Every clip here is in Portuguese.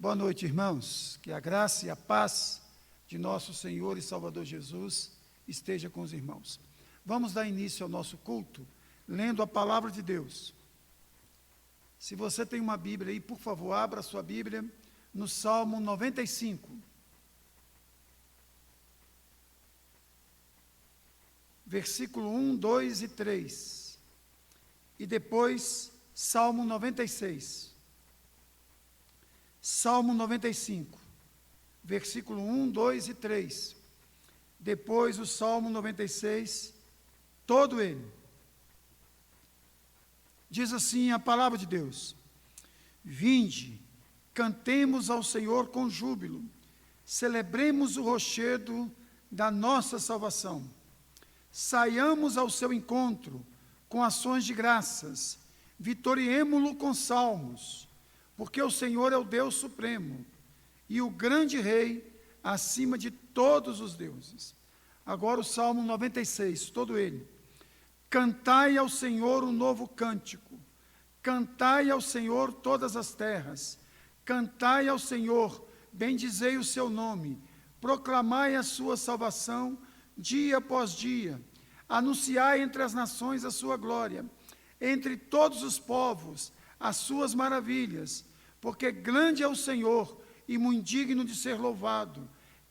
Boa noite, irmãos. Que a graça e a paz de nosso Senhor e Salvador Jesus esteja com os irmãos. Vamos dar início ao nosso culto lendo a palavra de Deus. Se você tem uma Bíblia aí, por favor, abra a sua Bíblia no Salmo 95. Versículo 1, 2 e 3. E depois, Salmo 96. Salmo 95, versículo 1, 2 e 3. Depois o Salmo 96, todo ele. Diz assim a palavra de Deus: Vinde, cantemos ao Senhor com júbilo, celebremos o rochedo da nossa salvação. Saiamos ao seu encontro com ações de graças, vitoriemo-lo com salmos, porque o Senhor é o Deus supremo e o grande Rei acima de todos os deuses. Agora o Salmo 96, todo ele. Cantai ao Senhor um novo cântico, cantai ao Senhor todas as terras, cantai ao Senhor, bendizei o seu nome, proclamai a sua salvação dia após dia, anunciai entre as nações a sua glória, entre todos os povos as suas maravilhas, porque grande é o Senhor e muito digno de ser louvado,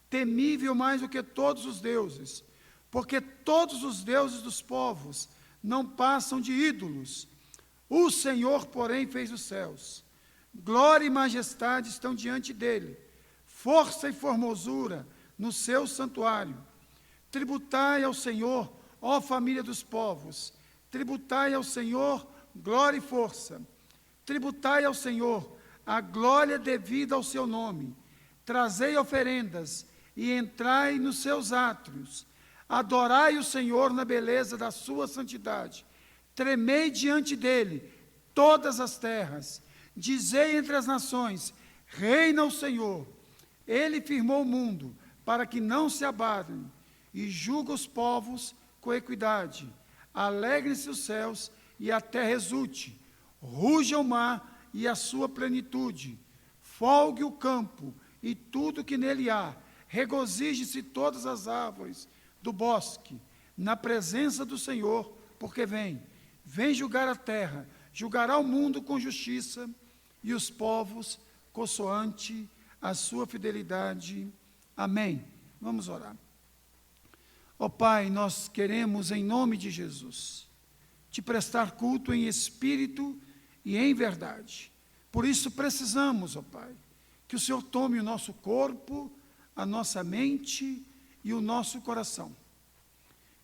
temível mais do que todos os deuses, porque todos os deuses dos povos não passam de ídolos. O Senhor, porém, fez os céus. Glória e majestade estão diante dele, força e formosura no seu santuário. Tributai ao Senhor, ó família dos povos, tributai ao Senhor glória e força. Tributai ao Senhor a glória devida ao seu nome. Trazei oferendas e entrai nos seus átrios. Adorai o Senhor na beleza da sua santidade. Tremei diante dele todas as terras. Dizei entre as nações: reina o Senhor. Ele firmou o mundo para que não se abalem, e julga os povos com equidade. Alegrem-se os céus e a terra exulte. Ruja o mar e a sua plenitude. Folgue o campo e tudo que nele há. Regozije-se todas as árvores do bosque, na presença do Senhor, porque vem julgar a terra, julgará o mundo com justiça e os povos consoante a sua fidelidade. Amém. Vamos orar. Ó Pai, nós queremos, em nome de Jesus, te prestar culto em espírito e em verdade. Por isso precisamos, ó Pai, que o Senhor tome o nosso corpo, a nossa mente e o nosso coração.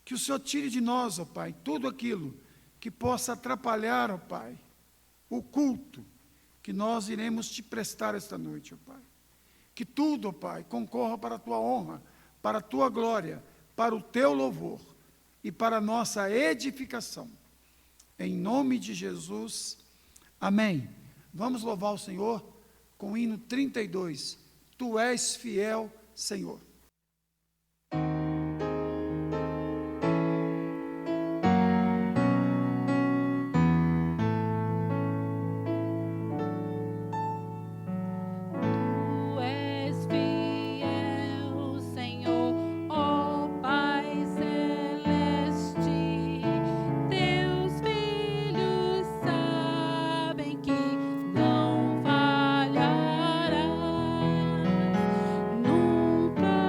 Que o Senhor tire de nós, ó Pai, tudo aquilo que possa atrapalhar, ó Pai, o culto que nós iremos te prestar esta noite, ó Pai. Que tudo, ó Pai, concorra para a tua honra, para a tua glória, para o teu louvor e para a nossa edificação. Em nome de Jesus, amém. Vamos louvar o Senhor com o hino 32. Tu és fiel, Senhor. Nunca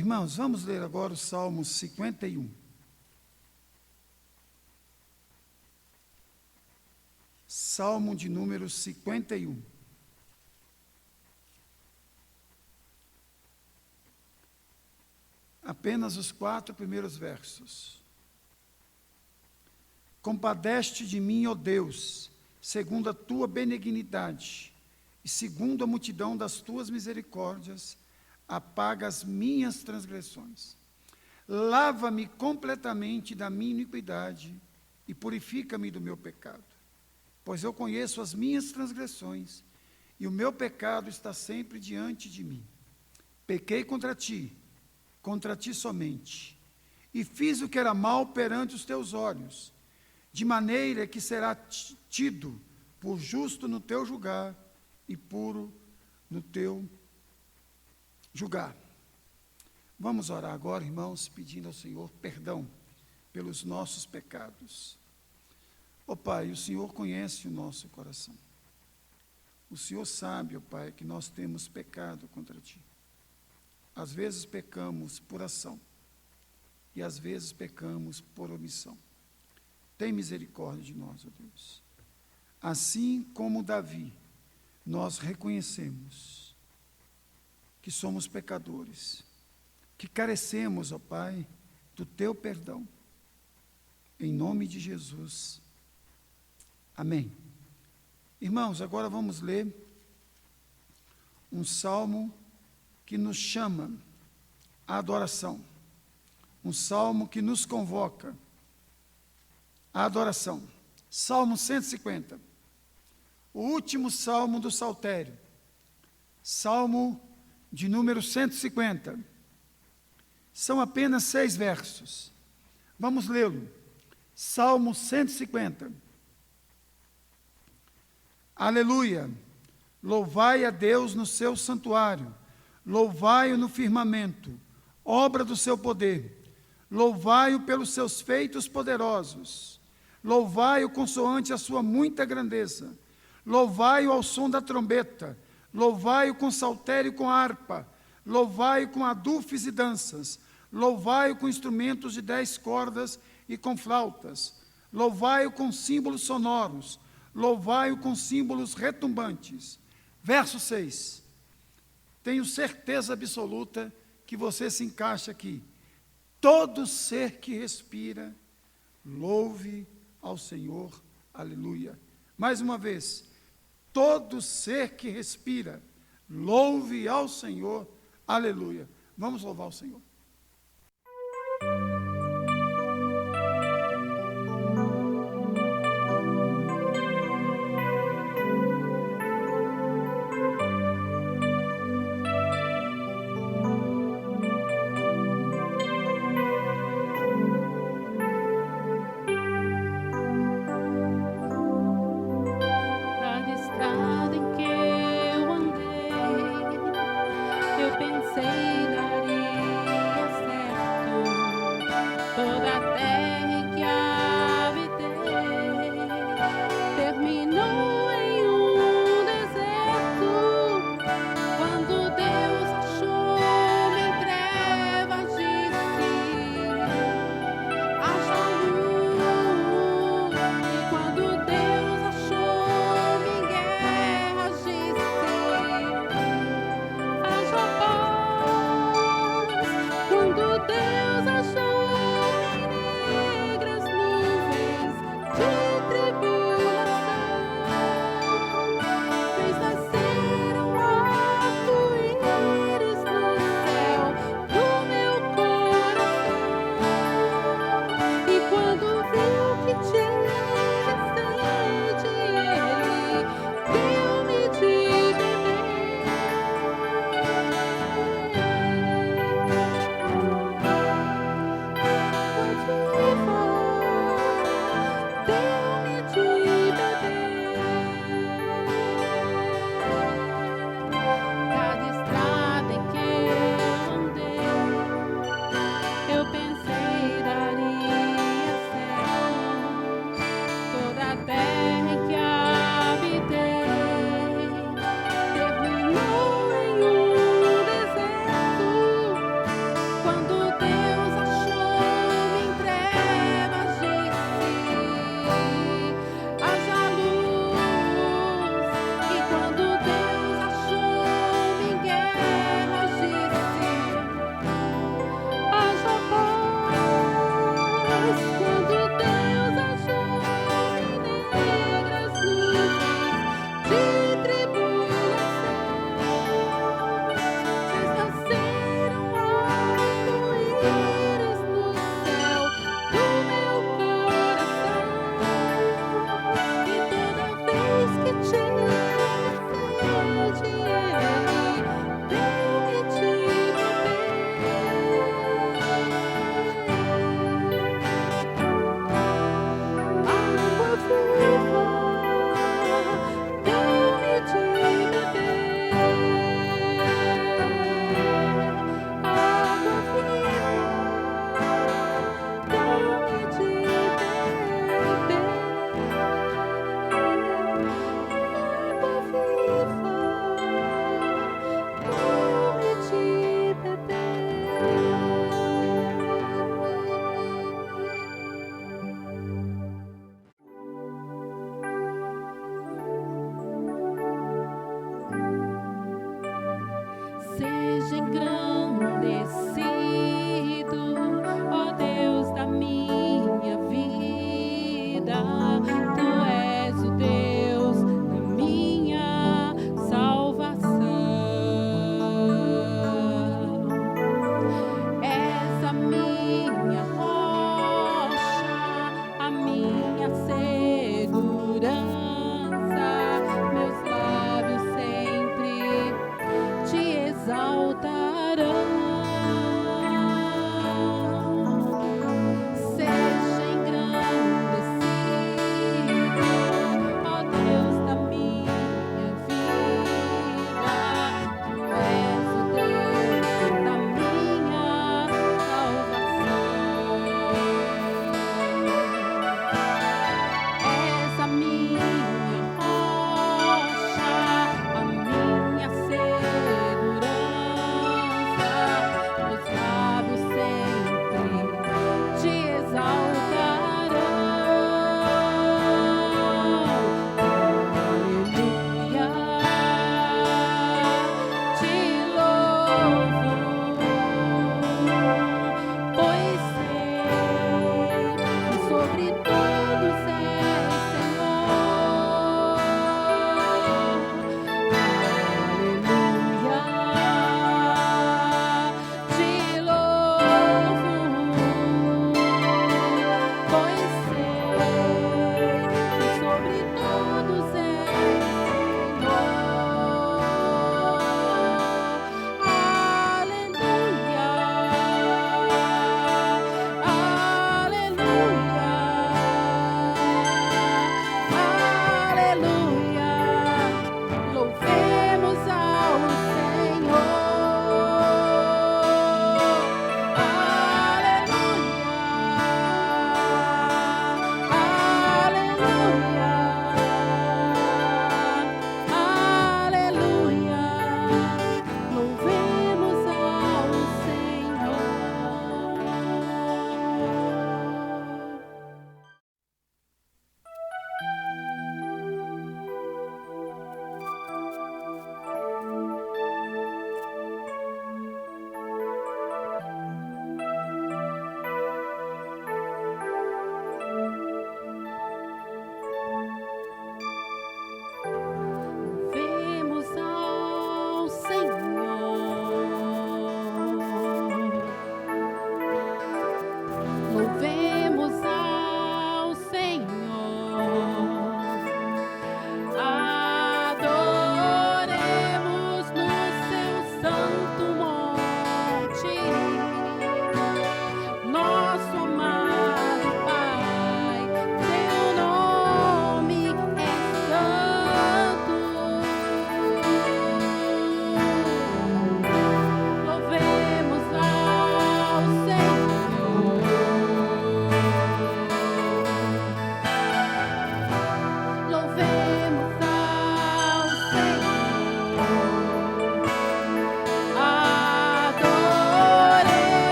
Irmãos, vamos ler agora o Salmo 51. Salmo de número 51. Apenas os 4 primeiros versos. Compadece de mim, ó Deus, segundo a tua benignidade, e segundo a multidão das tuas misericórdias, apaga as minhas transgressões. Lava-me completamente da minha iniquidade e purifica-me do meu pecado. Pois eu conheço as minhas transgressões e o meu pecado está sempre diante de mim. Pequei contra ti somente, e fiz o que era mal perante os teus olhos, de maneira que será tido por justo no teu julgar e puro no teu julgar. Vamos orar agora, irmãos, pedindo ao Senhor perdão pelos nossos pecados. Ó Pai, o Senhor conhece o nosso coração. O Senhor sabe, ó Pai, que nós temos pecado contra Ti. Às vezes pecamos por ação e às vezes pecamos por omissão. Tem misericórdia de nós, ó Deus. Assim como Davi, nós reconhecemos que somos pecadores, que carecemos, ó Pai, do Teu perdão. Em nome de Jesus. Amém. Irmãos, agora vamos ler um salmo que nos chama à adoração. Um salmo que nos convoca à adoração. Salmo 150. O último salmo do Saltério. Salmo de número 150. São apenas 6 versos. Vamos lê-lo. Salmo 150. Aleluia! Louvai a Deus no seu santuário, louvai-o no firmamento, obra do seu poder, louvai-o pelos seus feitos poderosos, louvai-o consoante a sua muita grandeza, louvai-o ao som da trombeta, louvai-o com saltério e com harpa, louvai-o com adufes e danças, louvai-o com instrumentos de 10 cordas e com flautas, louvai-o com símbolos sonoros, louvai-o com símbolos retumbantes. Verso 6. Tenho certeza absoluta que você se encaixa aqui. Todo ser que respira, louve ao Senhor. Aleluia. Mais uma vez. Todo ser que respira, louve ao Senhor. Aleluia. Vamos louvar o Senhor.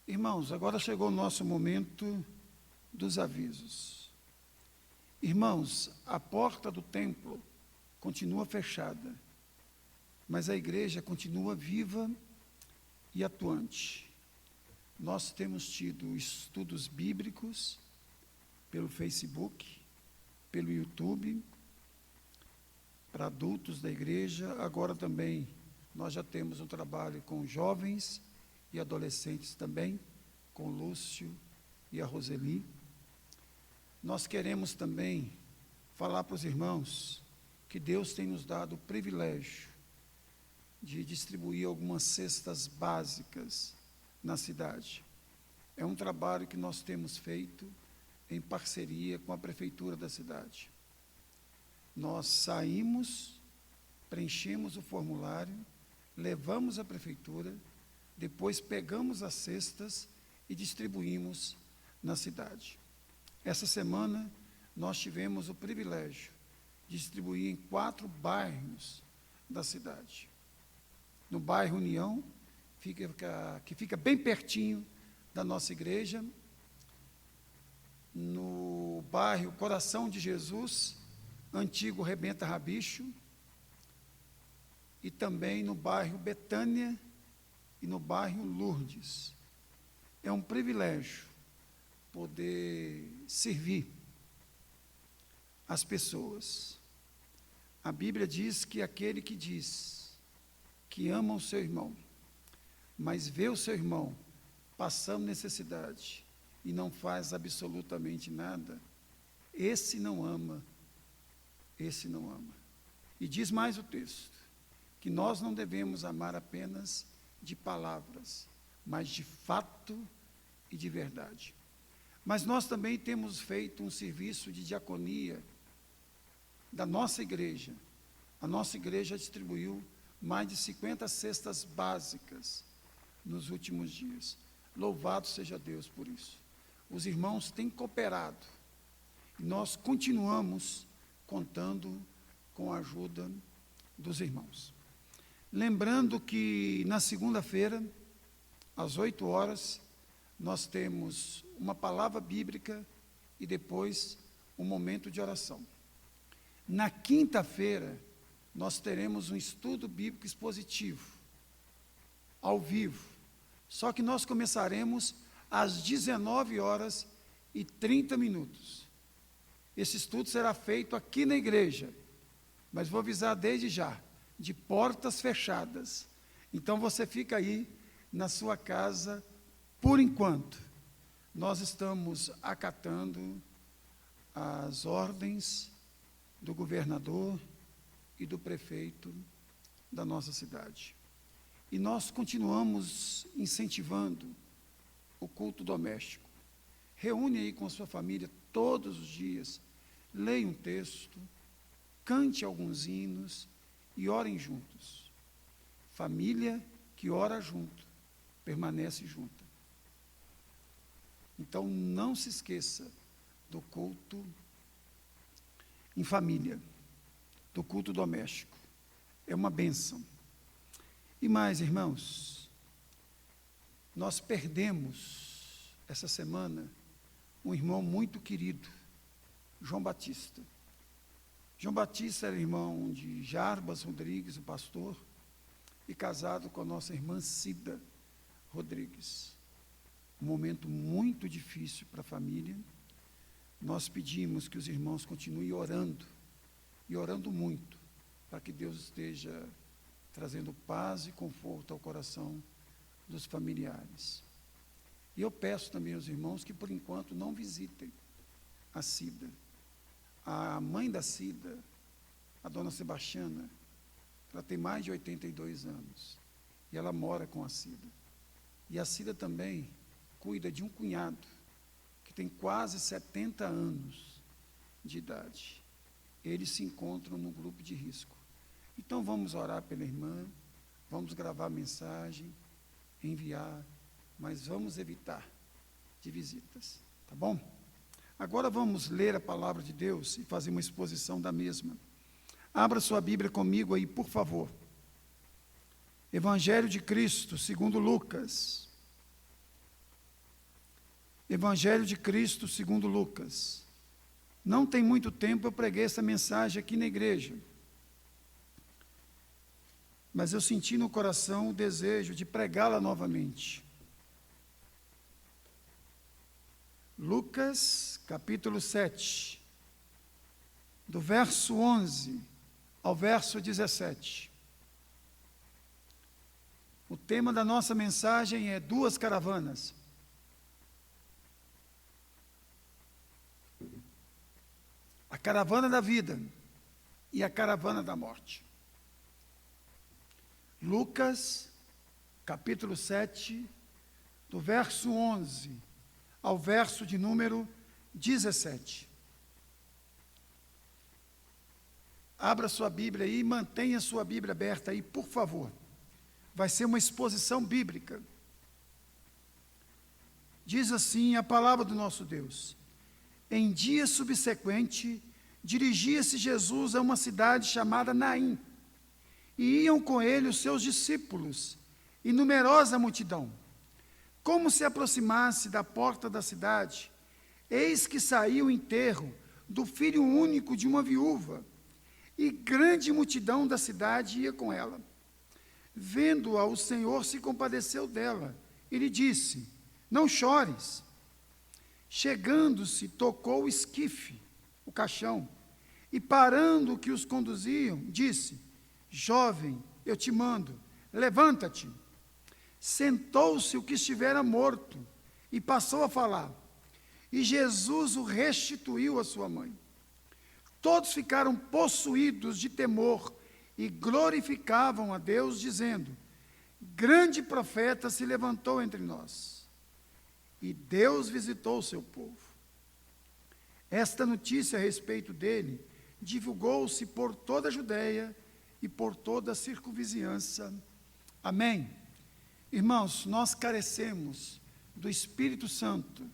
Irmãos, agora chegou o nosso momento dos avisos. Irmãos, a porta do templo continua fechada, mas a igreja continua viva e atuante. Nós temos tido estudos bíblicos pelo Facebook, pelo YouTube, para adultos da igreja. Agora também nós já temos um trabalho com jovens e adolescentes também, com o Lúcio e a Roseli. Nós queremos também falar para os irmãos que Deus tem nos dado o privilégio de distribuir algumas cestas básicas na cidade. É um trabalho que nós temos feito em parceria com a prefeitura da cidade. Nós saímos, preenchemos o formulário, levamos à prefeitura, depois pegamos as cestas e distribuímos na cidade. Essa semana nós tivemos o privilégio de distribuir em 4 bairros da cidade. No bairro União, que fica bem pertinho da nossa igreja, no bairro Coração de Jesus, antigo Rebenta Rabicho, e também no bairro Betânia e no bairro Lourdes. É um privilégio poder servir as pessoas. A Bíblia diz que aquele que diz que ama o seu irmão, mas vê o seu irmão passando necessidade e não faz absolutamente nada, esse não ama, esse não ama. E diz mais o texto, que nós não devemos amar apenas de palavras, mas de fato e de verdade. Mas nós também temos feito um serviço de diaconia da nossa igreja. A nossa igreja distribuiu mais de 50 cestas básicas nos últimos dias. Louvado seja Deus por isso. Os irmãos têm cooperado. E nós continuamos contando com a ajuda dos irmãos. Lembrando que na segunda-feira, às 8 horas, nós temos uma palavra bíblica e depois um momento de oração. Na quinta-feira, nós teremos um estudo bíblico expositivo, ao vivo. Só que nós começaremos às 19h30. Esse estudo será feito aqui na igreja, mas vou avisar desde já, de portas fechadas. Então você fica aí na sua casa por enquanto. Nós estamos acatando as ordens do governador e do prefeito da nossa cidade. E nós continuamos incentivando o culto doméstico. Reúne aí com a sua família todos os dias, leia um texto, cante alguns hinos e orem juntos. Família que ora junto, permanece junta. Então, não se esqueça do culto em família, do culto doméstico. É uma bênção. E mais, irmãos, nós perdemos, essa semana, um irmão muito querido, João Batista. João Batista era irmão de Jarbas Rodrigues, o pastor, e casado com a nossa irmã Cida Rodrigues. Um momento muito difícil para a família. Nós pedimos que os irmãos continuem orando, e orando muito, para que Deus esteja trazendo paz e conforto ao coração dos familiares. E eu peço também aos irmãos que, por enquanto, não visitem a Cida. A mãe da Cida, a dona Sebastiana, ela tem mais de 82 anos, e ela mora com a Cida. E a Cida também cuida de um cunhado, que tem quase 70 anos de idade. Eles se encontram no grupo de risco. Então vamos orar pela irmã, vamos gravar mensagem, enviar, mas vamos evitar de visitas, tá bom? Agora vamos ler a palavra de Deus e fazer uma exposição da mesma. Abra sua Bíblia comigo aí, por favor. Evangelho de Cristo, segundo Lucas. Evangelho de Cristo segundo Lucas. Não tem muito tempo eu preguei essa mensagem aqui na igreja, mas eu senti no coração o desejo de pregá-la novamente. Lucas, capítulo 7, do verso 11 ao verso 17. O tema da nossa mensagem é duas caravanas. A caravana da vida e a caravana da morte. Lucas, capítulo 7, do verso 11 ao verso de número 17. Abra sua Bíblia aí e mantenha sua Bíblia aberta aí, por favor. Vai ser uma exposição bíblica. Diz assim a palavra do nosso Deus: em dia subsequente, dirigia-se Jesus a uma cidade chamada Naim, e iam com ele os seus discípulos e numerosa multidão. Como se aproximasse da porta da cidade, eis que saiu o enterro do filho único de uma viúva, e grande multidão da cidade ia com ela. Vendo-a, o Senhor se compadeceu dela e lhe disse: não chores. Chegando-se, tocou o esquife, o caixão, e parando o que os conduziam, disse: jovem, eu te mando, levanta-te. Sentou-se o que estivera morto e passou a falar, e Jesus o restituiu à sua mãe. Todos ficaram possuídos de temor e glorificavam a Deus, dizendo: grande profeta se levantou entre nós, e Deus visitou o seu povo. Esta notícia a respeito dele divulgou-se por toda a Judéia e por toda a circunvizinhança. Amém. Irmãos, nós carecemos do Espírito Santo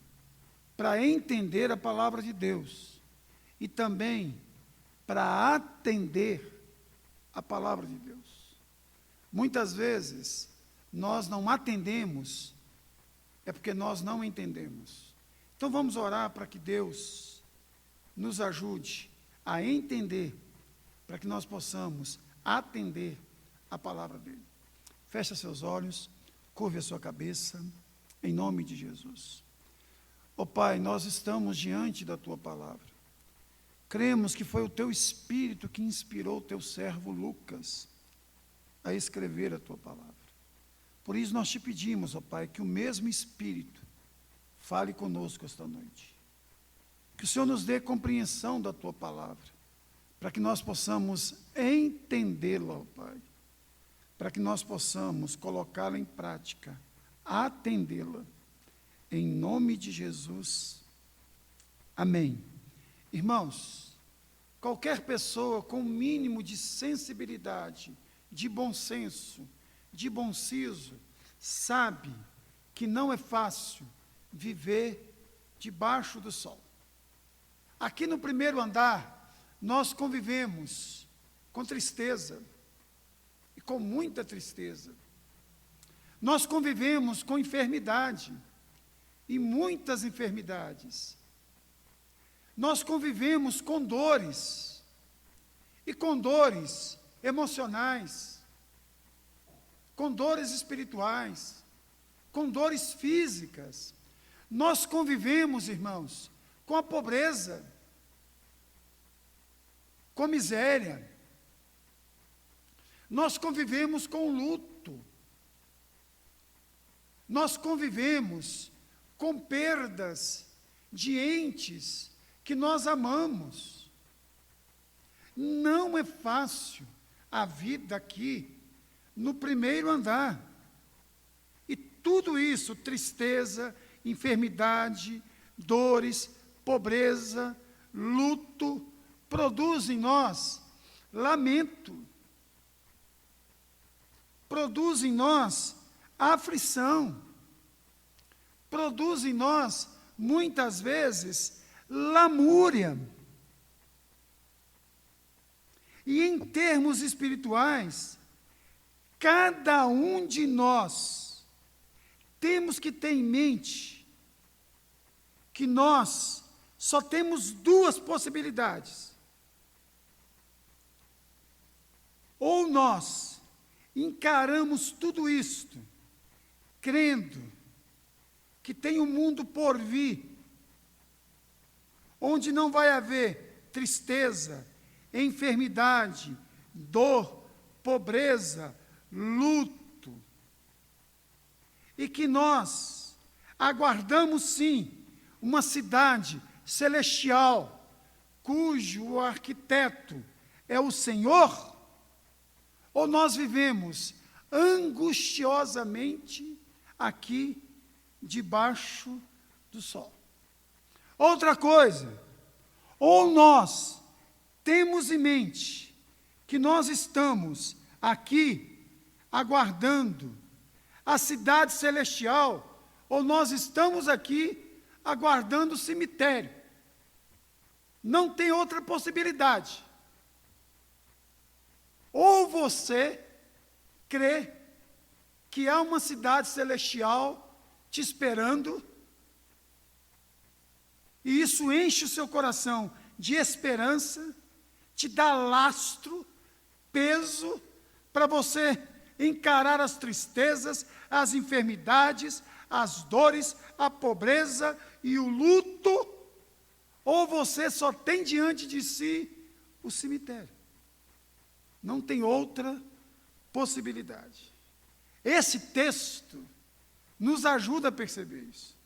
para entender a palavra de Deus e também para atender a palavra de Deus. Muitas vezes nós não atendemos, é porque nós não entendemos. Então vamos orar para que Deus nos ajude a entender, para que nós possamos atender a palavra dele. Feche seus olhos, curve a sua cabeça, em nome de Jesus. Ó Pai, nós estamos diante da tua palavra. Cremos que foi o teu Espírito que inspirou o teu servo Lucas a escrever a tua palavra. Por isso nós te pedimos, ó Pai, que o mesmo Espírito fale conosco esta noite. Que o Senhor nos dê compreensão da tua palavra, para que nós possamos entendê-la, ó Pai, para que nós possamos colocá-la em prática, atendê-la, em nome de Jesus. Amém. Irmãos, qualquer pessoa com o mínimo de sensibilidade, de bom senso, de bom siso, sabe que não é fácil viver debaixo do sol. Aqui no primeiro andar, nós convivemos com tristeza, e com muita tristeza. Nós convivemos com enfermidade, e muitas enfermidades. Nós convivemos com dores, e com dores emocionais, com dores espirituais, com dores físicas. Nós convivemos, irmãos, com a pobreza, com a miséria. Nós convivemos com o luto. Nós convivemos com perdas de entes que nós amamos. Não é fácil a vida aqui no primeiro andar. E tudo isso, tristeza, enfermidade, dores, pobreza, luto, produz em nós lamento, produz em nós aflição, produz em nós, muitas vezes, lamúria. E em termos espirituais, cada um de nós temos que ter em mente que nós só temos duas possibilidades. Ou nós encaramos tudo isto, crendo que tem um mundo por vir, onde não vai haver tristeza, enfermidade, dor, pobreza, luto, e que nós aguardamos sim uma cidade celestial, cujo arquiteto é o Senhor, ou nós vivemos angustiosamente aqui debaixo do sol. Outra coisa, ou nós temos em mente que nós estamos aqui aguardando a cidade celestial, ou nós estamos aqui aguardando o cemitério. Não tem outra possibilidade. Ou você crê que há uma cidade celestial te esperando, e isso enche o seu coração de esperança, te dá lastro, peso, para você encarar as tristezas, as enfermidades, as dores, a pobreza e o luto, ou você só tem diante de si o cemitério. Não tem outra possibilidade. Esse texto nos ajuda a perceber isso.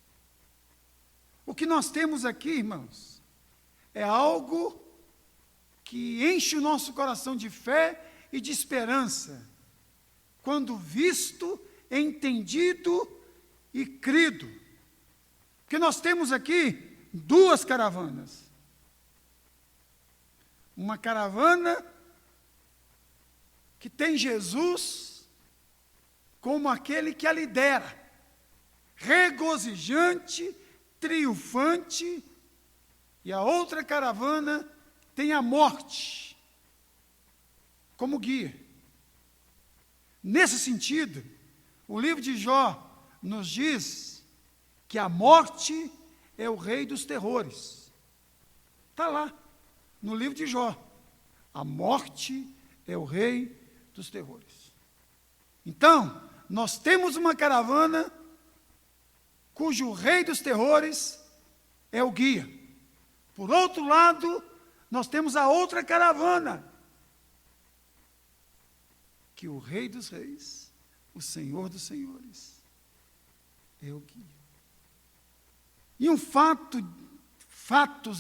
O que nós temos aqui, irmãos, é algo que enche o nosso coração de fé e de esperança, quando visto, entendido e crido. Porque nós temos aqui duas caravanas. Uma caravana que tem Jesus como aquele que a lidera, regozijante, triunfante, e a outra caravana tem a morte como guia. Nesse sentido, o livro de Jó nos diz que a morte é o rei dos terrores. Está lá, no livro de Jó. A morte é o rei dos terrores. Então, nós temos uma caravana cujo rei dos terrores é o guia. Por outro lado, nós temos a outra caravana, que o Rei dos Reis, o Senhor dos Senhores, é o guia. E um fatos,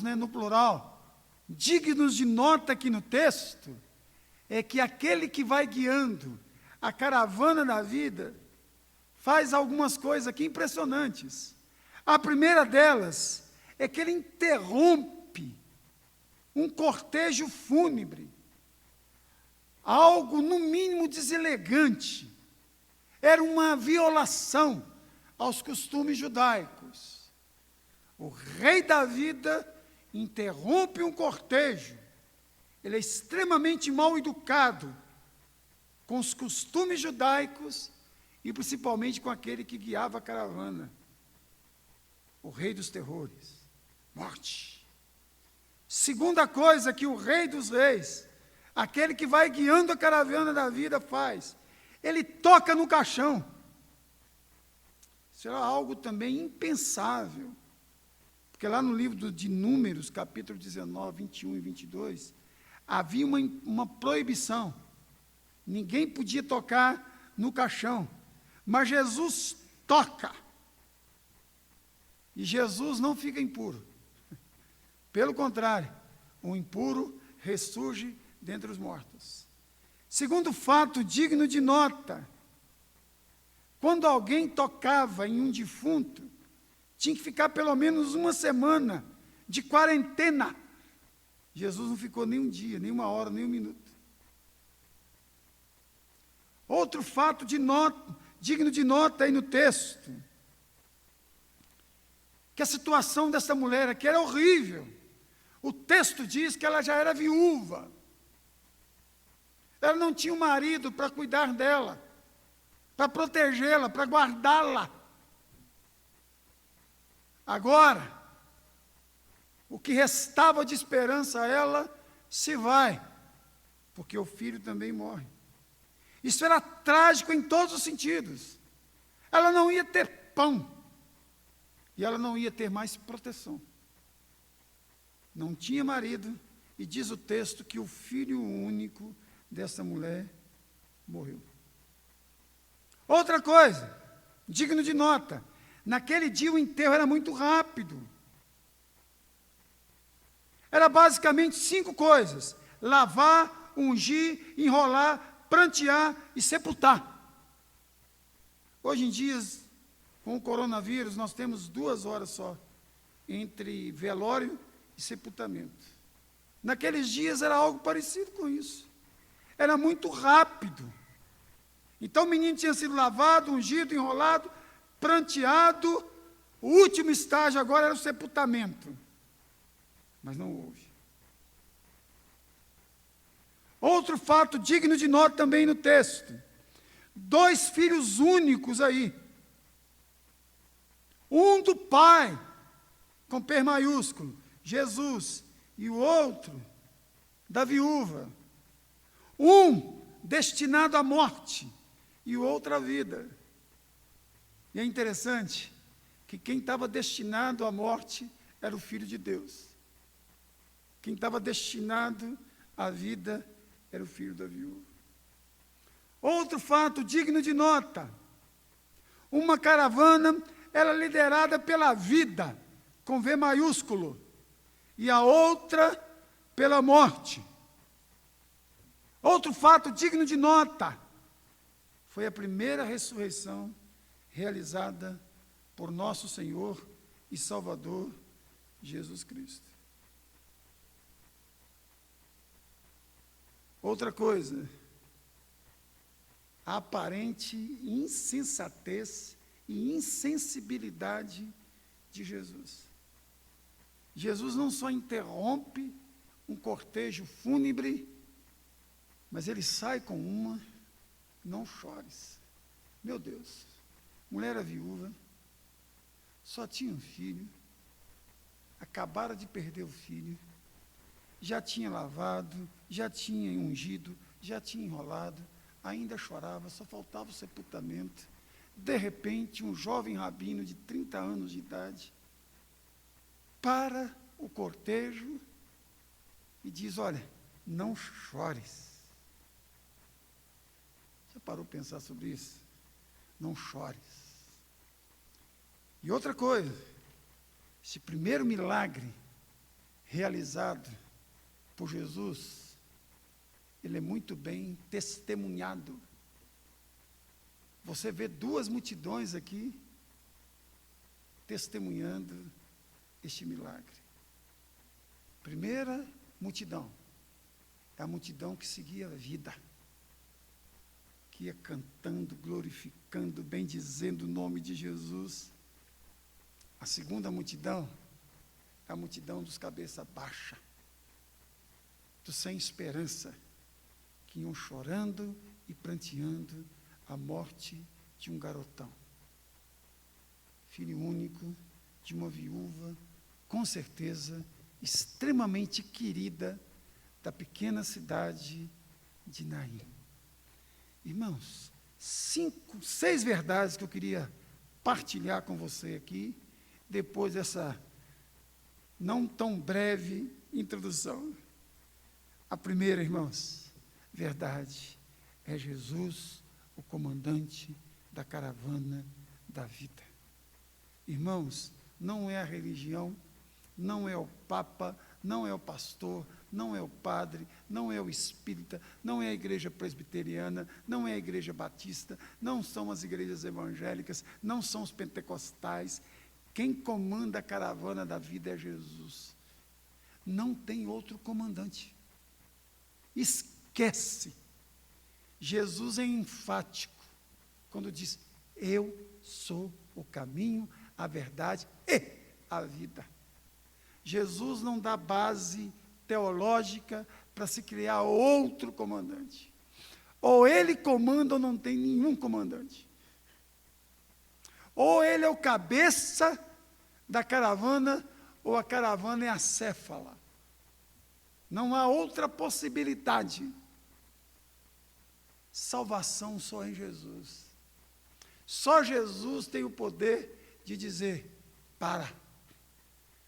no plural, dignos de nota aqui no texto, é que aquele que vai guiando a caravana da vida faz algumas coisas aqui impressionantes. A primeira delas é que ele interrompe um cortejo fúnebre, algo no mínimo deselegante. Era uma violação aos costumes judaicos. O rei da vida interrompe um cortejo. Ele é extremamente mal educado com os costumes judaicos e principalmente com aquele que guiava a caravana. O rei dos terrores, morte. Segunda coisa que o rei dos reis, aquele que vai guiando a caravana da vida, faz, ele toca no caixão. Isso era algo também impensável, porque lá no livro de Números, capítulo 19, 21 e 22, havia uma proibição. Ninguém podia tocar no caixão, mas Jesus toca. E Jesus não fica impuro. Pelo contrário, o impuro ressurge dentre os mortos. Segundo fato digno de nota, quando alguém tocava em um defunto, tinha que ficar pelo menos uma semana de quarentena. Jesus não ficou nem um dia, nem uma hora, nem um minuto. Outro fato digno de nota aí no texto, que a situação dessa mulher aqui era horrível. O texto diz que ela já era viúva. Ela não tinha um marido para cuidar dela, para protegê-la, para guardá-la. Agora, O que restava de esperança a ela se vai, porque o filho também morre. Isso era trágico em todos os sentidos. Ela não ia ter pão, e ela não ia ter mais proteção. Não tinha marido, e diz o texto que o filho único dessa mulher morreu. Outra coisa, digno de nota, naquele dia o enterro era muito rápido. Era basicamente 5 coisas: lavar, ungir, enrolar, prantear e sepultar. Hoje em dia, com o coronavírus, nós temos 2 horas só entre velório e sepultamento. Naqueles dias era algo parecido com isso. Era muito rápido. Então o menino tinha sido lavado, ungido, enrolado, pranteado. O último estágio agora era o sepultamento. Mas não houve. Outro fato digno de nota também no texto: 2 filhos únicos aí. Um do pai, com P maiúsculo, Jesus, e o outro da viúva. Um destinado à morte e o outro à vida. E é interessante que quem estava destinado à morte era o Filho de Deus. Quem estava destinado à vida era o filho da viúva. Outro fato digno de nota: uma caravana era liderada pela vida, com V maiúsculo, e a outra pela morte. Outro fato digno de nota: foi a primeira ressurreição realizada por nosso Senhor e Salvador Jesus Cristo. Outra coisa, a aparente insensatez e insensibilidade de Jesus. Jesus não só interrompe um cortejo fúnebre, mas ele sai com uma: não chores. Meu Deus, mulher era viúva, só tinha um filho, acabara de perder o filho, já tinha lavado, já tinha ungido, já tinha enrolado, ainda chorava, só faltava o sepultamento. De repente, um jovem rabino de 30 anos de idade para o cortejo e diz: olha, não chores. Já parou para pensar sobre isso? Não chores. E outra coisa, esse primeiro milagre realizado por Jesus, ele é muito bem testemunhado. Você vê 2 multidões aqui testemunhando este milagre. Primeira multidão é a multidão que seguia a vida, que ia cantando, glorificando, bendizendo o nome de Jesus. A segunda multidão é a multidão dos cabeça baixa, dos sem esperança, que iam chorando e pranteando a morte de um garotão, filho único de uma viúva, com certeza extremamente querida, da pequena cidade de Naim. Irmãos, 5, 6 verdades que eu queria partilhar com você aqui, depois dessa não tão breve introdução. A primeira, irmãos, verdade, é Jesus, o comandante da caravana da vida. Irmãos, não é a religião, não é o Papa, não é o pastor, não é o padre, não é o espírita, não é a igreja presbiteriana, não é a igreja batista, não são as igrejas evangélicas, não são os pentecostais. Quem comanda a caravana da vida é Jesus. Não tem outro comandante. Esquece. Jesus é enfático quando diz: eu sou o caminho, a verdade e a vida. Jesus não dá base teológica para se criar outro comandante. Ou ele comanda ou não tem nenhum comandante. Ou ele é o cabeça da caravana, ou a caravana é acéfala. Não há outra possibilidade. Salvação só em Jesus. Só Jesus tem o poder de dizer, para.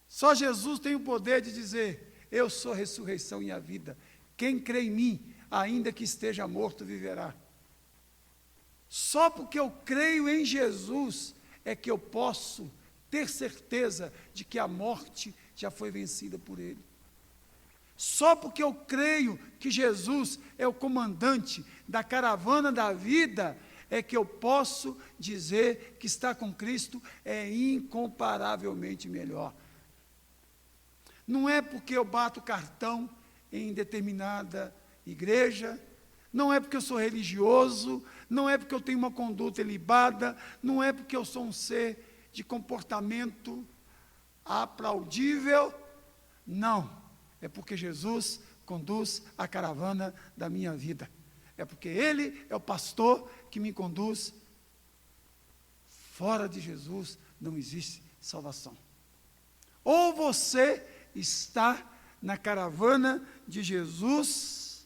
Só Jesus tem o poder de dizer, eu sou a ressurreição e a vida. Quem crê em mim, ainda que esteja morto, viverá. Só porque eu creio em Jesus, é que eu posso ter certeza de que a morte já foi vencida por Ele. Só porque eu creio que Jesus é o comandante da caravana da vida, é que eu posso dizer que estar com Cristo é incomparavelmente melhor. Não é porque eu bato cartão em determinada igreja, não é porque eu sou religioso, não é porque eu tenho uma conduta ilibada, não é porque eu sou um ser de comportamento aplaudível, não. É porque Jesus conduz a caravana da minha vida. É porque Ele é o pastor que me conduz. Fora de Jesus não existe salvação. Ou você está na caravana de Jesus,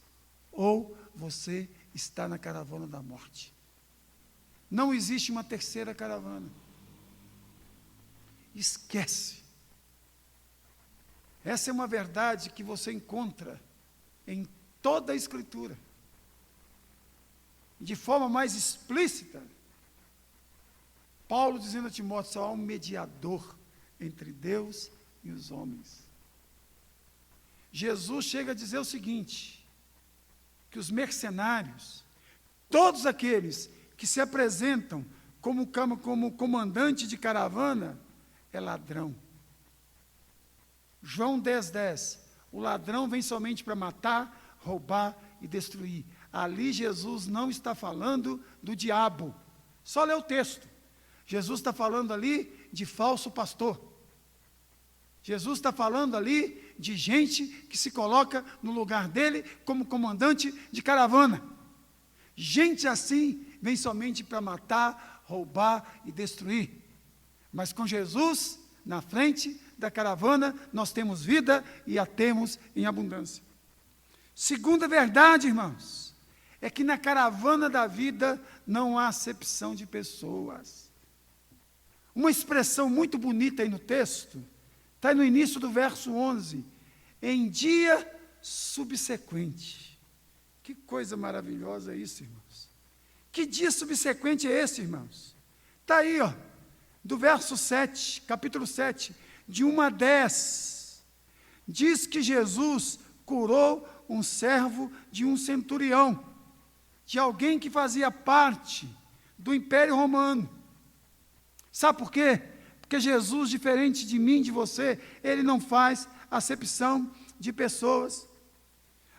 ou você está na caravana da morte. Não existe uma terceira caravana. Esquece. Essa é uma verdade que você encontra em toda a Escritura. De forma mais explícita, Paulo dizendo a Timóteo, só há um mediador entre Deus e os homens. Jesus chega a dizer o seguinte, que os mercenários, todos aqueles que se apresentam como comandante de caravana, é ladrão. João 10:10, o ladrão vem somente para matar, roubar e destruir. Ali Jesus não está falando do diabo, só lê o texto. Jesus está falando ali de falso pastor. Jesus está falando ali de gente que se coloca no lugar dele como comandante de caravana. Gente assim vem somente para matar, roubar e destruir. Mas com Jesus na frente da caravana, nós temos vida e a temos em abundância. Segunda verdade, irmãos, é que na caravana da vida não há acepção de pessoas. Uma expressão muito bonita aí no texto, está no início do verso 11, em dia subsequente. Que coisa maravilhosa isso, irmãos. Que dia subsequente é esse, irmãos? Está aí, ó, do verso 7, capítulo 7, de 1 a 10, diz que Jesus curou um servo de um centurião, de alguém que fazia parte do Império Romano. Sabe por quê? Porque Jesus, diferente de mim, de você, ele não faz acepção de pessoas.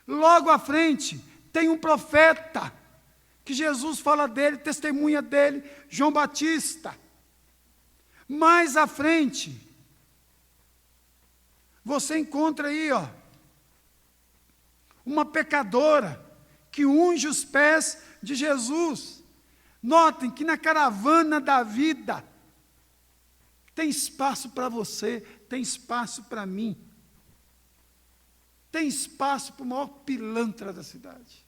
Logo à frente, tem um profeta, que Jesus fala dele, testemunha dele, João Batista. Mais à frente, você encontra aí, ó, uma pecadora que unge os pés de Jesus. Notem que na caravana da vida tem espaço para você, tem espaço para mim. Tem espaço para o maior pilantra da cidade.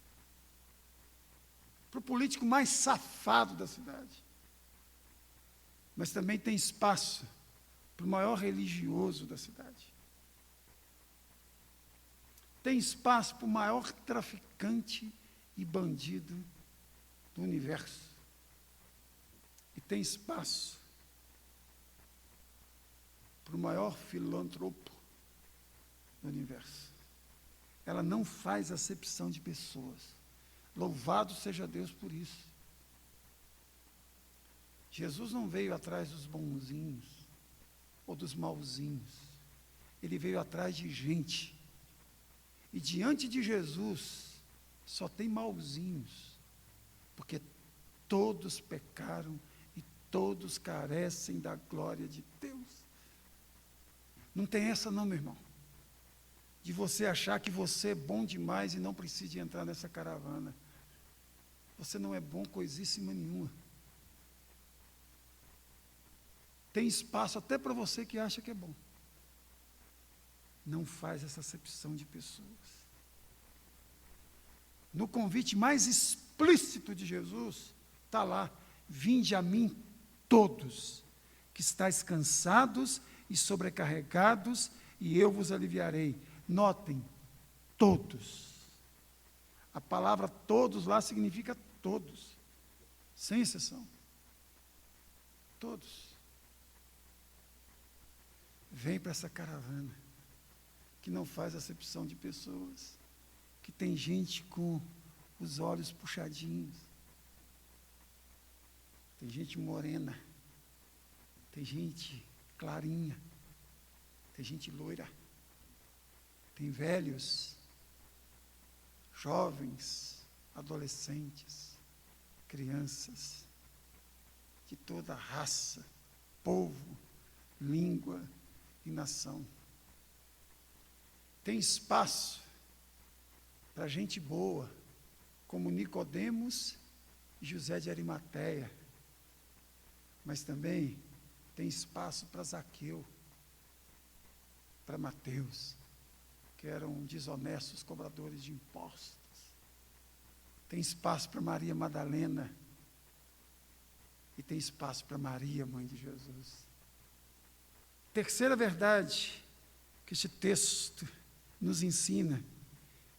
Para o político mais safado da cidade. Mas também tem espaço para o maior religioso da cidade. Tem espaço para o maior traficante e bandido do universo. E tem espaço para o maior filantropo do universo. Ela não faz acepção de pessoas. Louvado seja Deus por isso. Jesus não veio atrás dos bonzinhos ou dos mauzinhos. Ele veio atrás de gente. E diante de Jesus, só tem mauzinhos, porque todos pecaram e todos carecem da glória de Deus. Não tem essa não, meu irmão, de você achar que você é bom demais e não precisa entrar nessa caravana. Você não é bom coisíssima nenhuma. Tem espaço até para você que acha que é bom. não faz essa acepção de pessoas. No convite mais explícito de Jesus, está lá: vinde a mim todos, que estáis cansados e sobrecarregados, e eu vos aliviarei. Notem, todos. A palavra todos lá significa todos, sem exceção. Todos. Vem para essa caravana, que não faz acepção de pessoas, que tem gente com os olhos puxadinhos, tem gente morena, tem gente clarinha, tem gente loira, tem velhos, jovens, adolescentes, crianças, de toda raça, povo, língua e nação. Tem espaço para gente boa, como Nicodemos e José de Arimateia, mas também tem espaço para Zaqueu, para Mateus, que eram desonestos cobradores de impostos. Tem espaço para Maria Madalena, e tem espaço para Maria, mãe de Jesus. Terceira verdade que este texto nos ensina,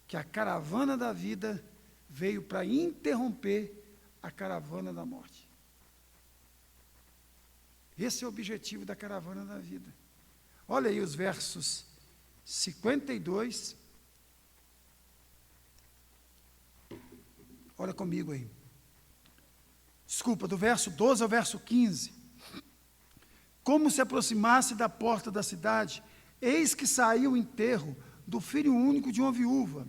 que a caravana da vida veio para interromper a caravana da morte. Esse é o objetivo da caravana da vida. Olha aí os versos 52. Olha comigo aí. Desculpa, do verso 12 ao verso 15. Como se aproximasse da porta da cidade, eis que saiu o enterro do filho único de uma viúva,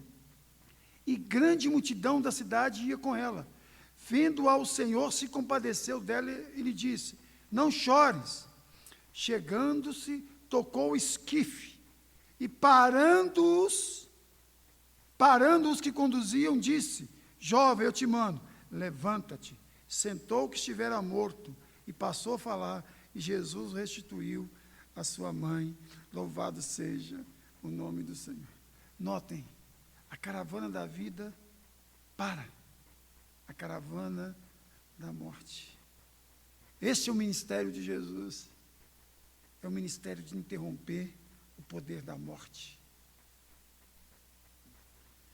e grande multidão da cidade ia com ela. Vendo-a, o Senhor se compadeceu dela e lhe disse: não chores. Chegando-se, tocou o esquife, e parando-os que conduziam, disse: jovem, eu te mando, levanta-te. Sentou o que estivera morto, e passou a falar, e Jesus restituiu a sua mãe. Louvado seja o nome do Senhor. Notem, a caravana da vida para a caravana da morte. Este é o ministério de Jesus. É o ministério de interromper o poder da morte.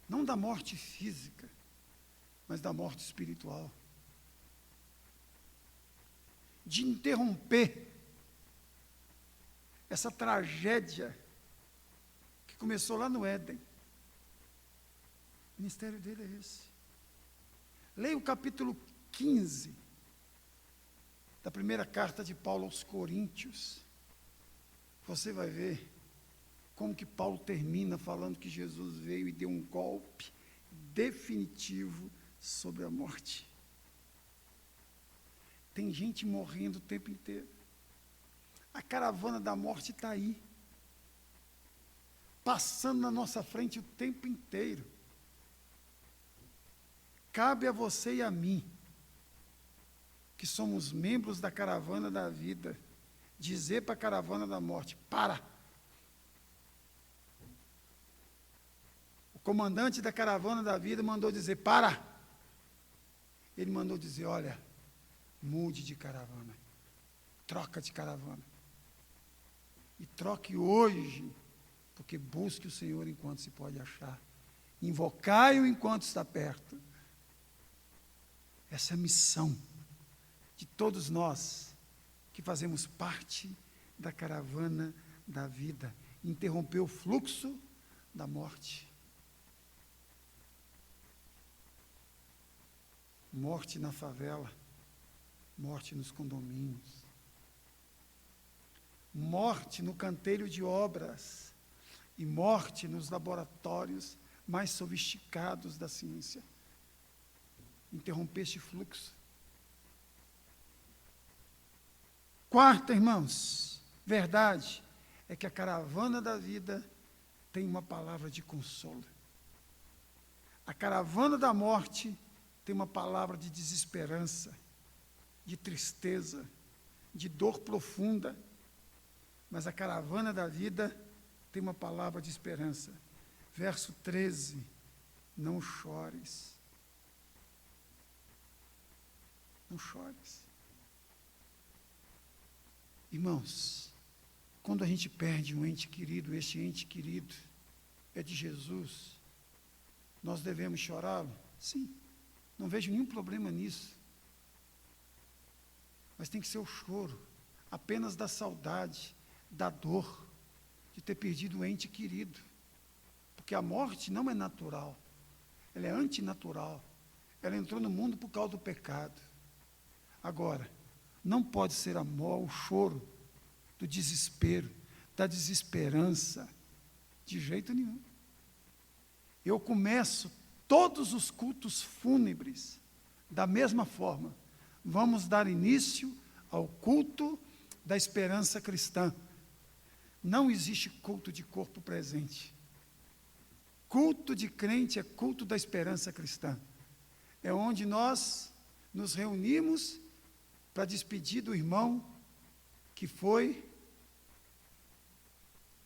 Não da morte física, mas da morte espiritual. De interromper essa tragédia que começou lá no Éden. O ministério dele é esse. Leia o capítulo 15 da primeira carta de Paulo aos Coríntios. Você vai ver como que Paulo termina falando que Jesus veio e deu um golpe definitivo sobre a morte. Tem gente morrendo o tempo inteiro. A caravana da morte está aí, passando na nossa frente o tempo inteiro. Cabe a você e a mim, que somos membros da caravana da vida, dizer para a caravana da morte: para. O comandante da caravana da vida mandou dizer: para. Ele mandou dizer: olha, mude de caravana, troca de caravana. E troque hoje, porque busque o Senhor enquanto se pode achar. Invocai-o enquanto está perto. Essa é a missão de todos nós que fazemos parte da caravana da vida. Interromper o fluxo da morte. Morte na favela, morte nos condomínios, morte no canteiro de obras e morte nos laboratórios mais sofisticados da ciência. Interromper este fluxo. Quarta, irmãos, verdade é que a caravana da vida tem uma palavra de consolo. A caravana da morte tem uma palavra de desesperança, de tristeza, de dor profunda. Mas a caravana da vida tem uma palavra de esperança. Verso 13, não chores. Não chores. Irmãos, quando a gente perde um ente querido, este ente querido é de Jesus, nós devemos chorá-lo? Sim, não vejo nenhum problema nisso. Mas tem que ser o choro apenas da saudade, da dor, de ter perdido um ente querido. Porque a morte não é natural, ela é antinatural. Ela entrou no mundo por causa do pecado. Agora, não pode ser o choro do desespero, da desesperança, de jeito nenhum. Eu começo todos os cultos fúnebres da mesma forma. Vamos dar início ao culto da esperança cristã. Não existe culto de corpo presente. Culto de crente é culto da esperança cristã. É onde nós nos reunimos para despedir do irmão que foi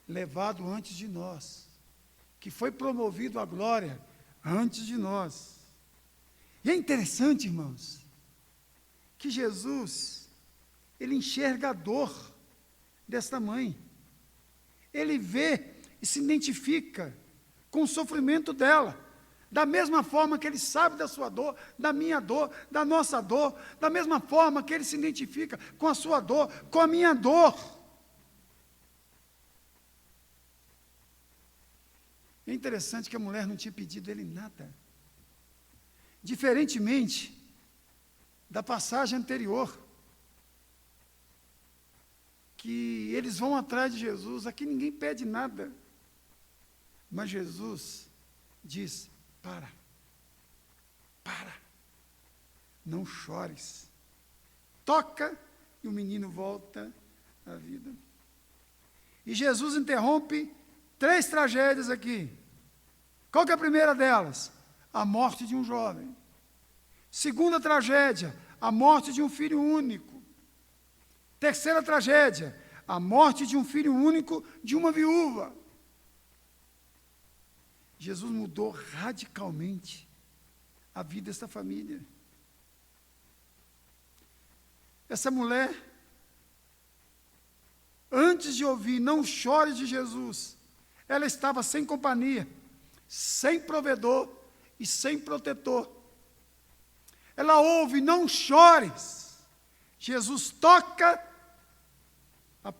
levado antes de nós, que foi promovido à glória antes de nós. E é interessante, irmãos, que Jesus, ele enxerga a dor desta mãe. Ele vê e se identifica com o sofrimento dela. Da mesma forma que ele sabe da sua dor, da minha dor, da nossa dor, da mesma forma que ele se identifica com a sua dor, com a minha dor. É interessante que a mulher não tinha pedido ele nada. Diferentemente da passagem anterior, que eles vão atrás de Jesus, aqui ninguém pede nada. Mas Jesus diz: para, não chores, toca, e o menino volta à vida. E Jesus interrompe 3 tragédias aqui. Qual que é a primeira delas? A morte de um jovem. Segunda tragédia, a morte de um filho único. Terceira tragédia, a morte de um filho único de uma viúva. Jesus mudou radicalmente a vida dessa família. Essa mulher, antes de ouvir não chore de Jesus, ela estava sem companhia, sem provedor e sem protetor. Ela ouve, não chores. Jesus toca, a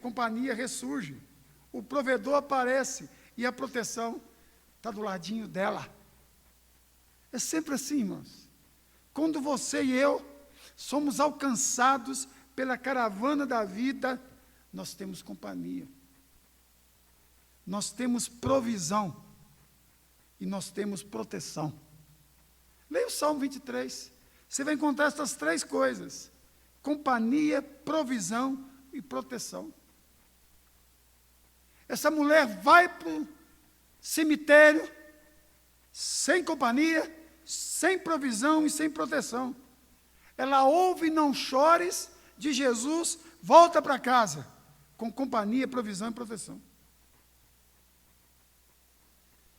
companhia ressurge, o provedor aparece e a proteção está do ladinho dela. É sempre assim, irmãos. Quando você e eu somos alcançados pela caravana da vida, nós temos companhia. Nós temos provisão. E nós temos proteção. Leia o Salmo 23. Você vai encontrar essas 3 coisas: companhia, provisão e proteção. Essa mulher vai para o cemitério, sem companhia, sem provisão e sem proteção. Ela ouve não chores de Jesus, volta para casa, com companhia, provisão e proteção.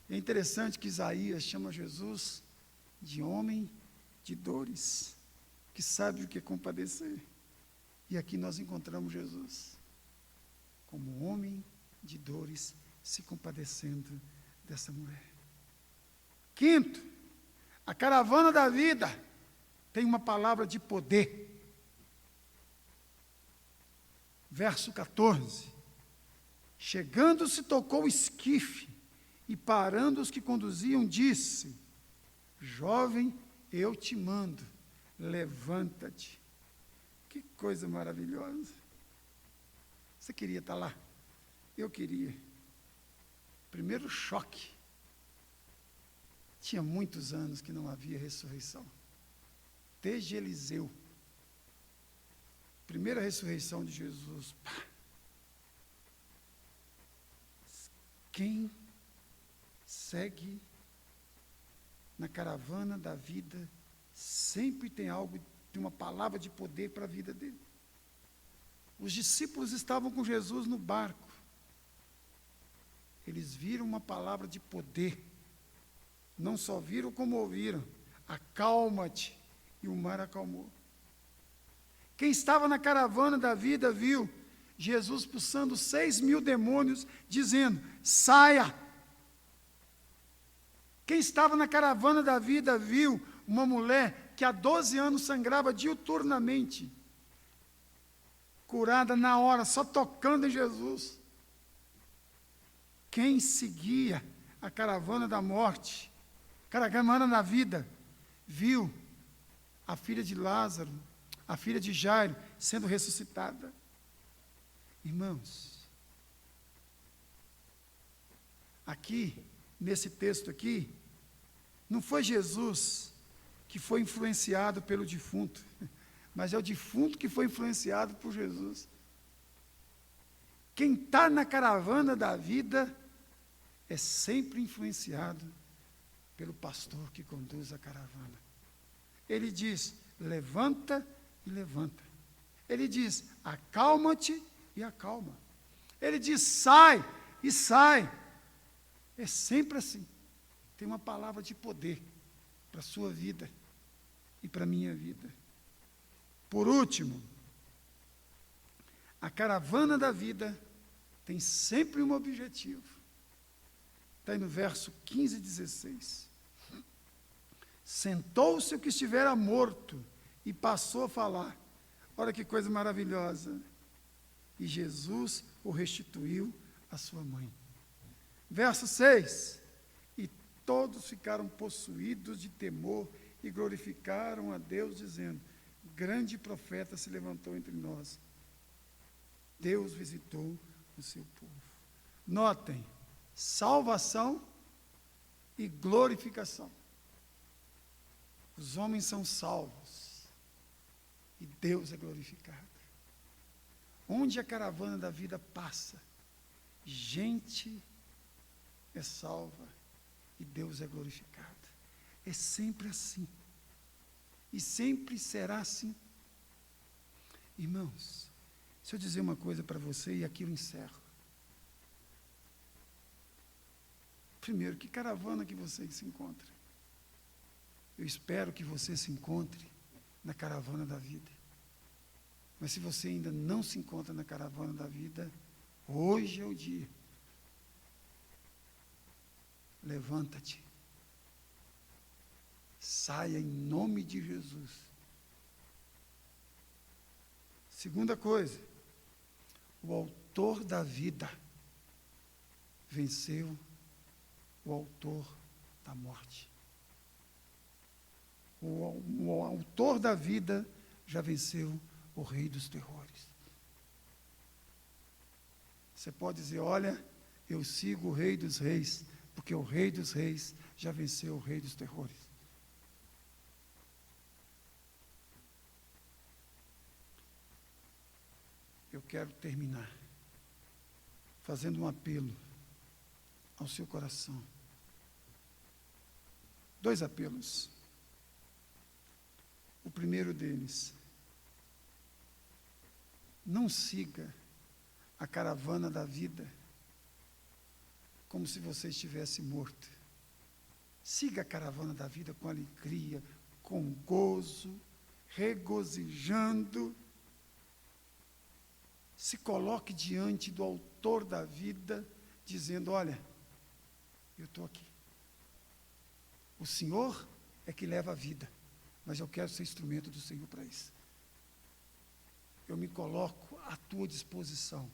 É interessante que Isaías chama Jesus de homem de dores, que sabe o que é compadecer. E aqui nós encontramos Jesus como homem de dores, se compadecendo dessa mulher. Quinto, a caravana da vida tem uma palavra de poder. Verso 14. Chegando-se, tocou o esquife, e parando os que conduziam, disse: jovem, eu te mando, levanta-te. Que coisa maravilhosa. Você queria estar lá? Eu queria. Primeiro choque. Tinha muitos anos que não havia ressurreição. Desde Eliseu. Primeira ressurreição de Jesus. Pá. Quem segue na caravana da vida sempre tem algo, tem uma palavra de poder para a vida dele. Os discípulos estavam com Jesus no barco. eles viram uma palavra de poder. Não só viram como ouviram. Acalma-te. E o mar acalmou. Quem estava na caravana da vida viu Jesus expulsando 6.000 demônios, dizendo: saia. Quem estava na caravana da vida viu uma mulher que há 12 anos sangrava diuturnamente, curada na hora, só tocando em Jesus. Quem seguia a caravana da morte, caravana da vida, viu a filha de Lázaro, a filha de Jairo, sendo ressuscitada. Irmãos, aqui, nesse texto aqui, não foi Jesus que foi influenciado pelo defunto, mas é o defunto que foi influenciado por Jesus. Quem está na caravana da vida é sempre influenciado pelo pastor que conduz a caravana. Ele diz: levanta e levanta. Ele diz: acalma-te e acalma. Ele diz: sai e sai. É sempre assim. Tem uma palavra de poder para a sua vida e para a minha vida. Por último, a caravana da vida tem sempre um objetivo. Está aí no verso 15 e 16. Sentou-se o que estivera morto e passou a falar. Olha que coisa maravilhosa. E Jesus o restituiu à sua mãe. Verso 6. E todos ficaram possuídos de temor e glorificaram a Deus, dizendo: grande profeta se levantou entre nós. Deus visitou o seu povo. Notem, salvação e glorificação. Os homens são salvos e Deus é glorificado. Onde a caravana da vida passa, gente é salva e Deus é glorificado. É sempre assim. E sempre será assim. Irmãos, se eu dizer uma coisa para você e aqui eu encerro. Primeiro, que caravana que você se encontra? Eu espero que você se encontre na caravana da vida. Mas se você ainda não se encontra na caravana da vida, hoje é o dia. Levanta-te. Saia em nome de Jesus. Segunda coisa, o autor da vida venceu o autor da morte. O autor da vida já venceu o rei dos terrores. Você pode dizer: olha, eu sigo o rei dos reis, porque o rei dos reis já venceu o rei dos terrores. Eu quero terminar fazendo um apelo ao seu coração. 2 apelos. O primeiro deles: não siga a caravana da vida como se você estivesse morto. Siga a caravana da vida com alegria, com gozo, regozijando. Se coloque diante do autor da vida, dizendo: olha, eu estou aqui. O Senhor é que leva a vida, mas eu quero ser instrumento do Senhor para isso. Eu me coloco à tua disposição.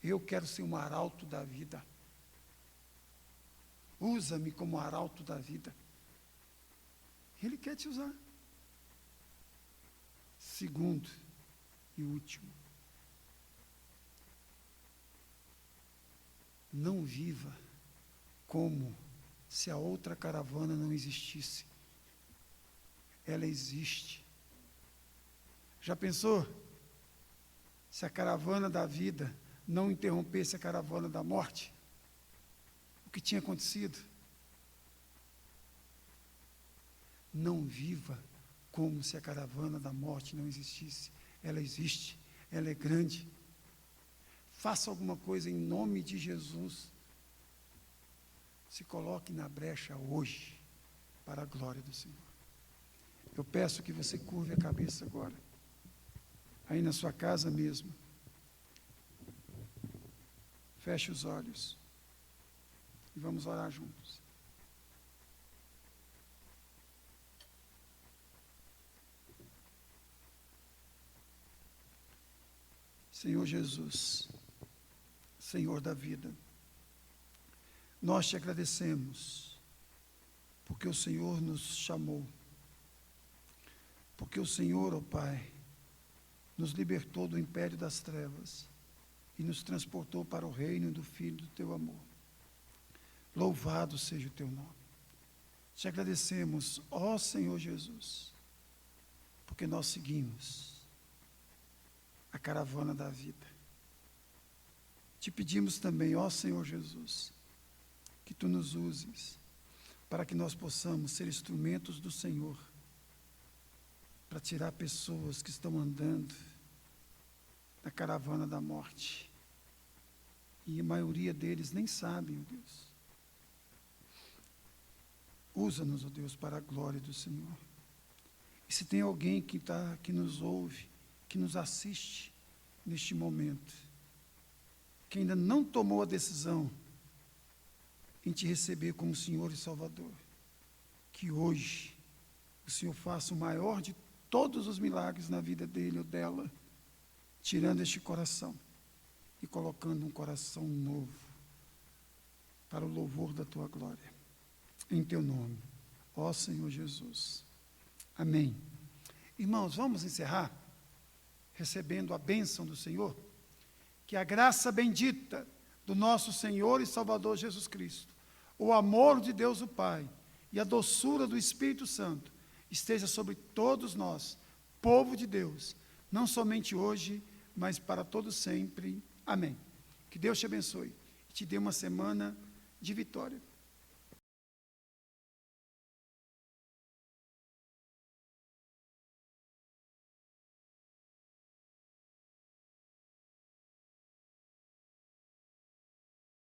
Eu quero ser um arauto da vida. Usa-me como arauto da vida. Ele quer te usar. Segundo e último, não viva como se a outra caravana não existisse. Ela existe. Já pensou? Se a caravana da vida não interrompesse a caravana da morte, o que tinha acontecido? Não viva como se a caravana da morte não existisse. Ela existe, ela é grande. Faça alguma coisa em nome de Jesus se coloque na brecha hoje, para a glória do Senhor. Eu peço que você curve a cabeça agora, aí na sua casa mesmo. Feche os olhos e vamos orar juntos. Senhor Jesus, Senhor da vida, nós te agradecemos, porque o Senhor nos chamou, porque o Senhor, ó Pai, nos libertou do império das trevas e nos transportou para o reino do Filho do teu amor. Louvado seja o teu nome. Te agradecemos, ó Senhor Jesus, porque nós seguimos a caravana da vida. Te pedimos também, ó Senhor Jesus, que tu nos uses para que nós possamos ser instrumentos do Senhor para tirar pessoas que estão andando na caravana da morte. E a maioria deles nem sabem, ó Deus. Usa-nos, ó Deus, para a glória do Senhor. E se tem alguém que nos ouve, que nos assiste neste momento, que ainda não tomou a decisão em te receber como Senhor e Salvador, que hoje o Senhor faça o maior de todos os milagres na vida dele ou dela, tirando este coração e colocando um coração novo para o louvor da tua glória. Em teu nome, ó Senhor Jesus. Amém. Irmãos, vamos encerrar recebendo a bênção do Senhor. Que a graça bendita do nosso Senhor e Salvador Jesus Cristo, o amor de Deus o Pai e a doçura do Espírito Santo esteja sobre todos nós, povo de Deus, não somente hoje, mas para todo sempre. Amém. Que Deus te abençoe e te dê uma semana de vitória.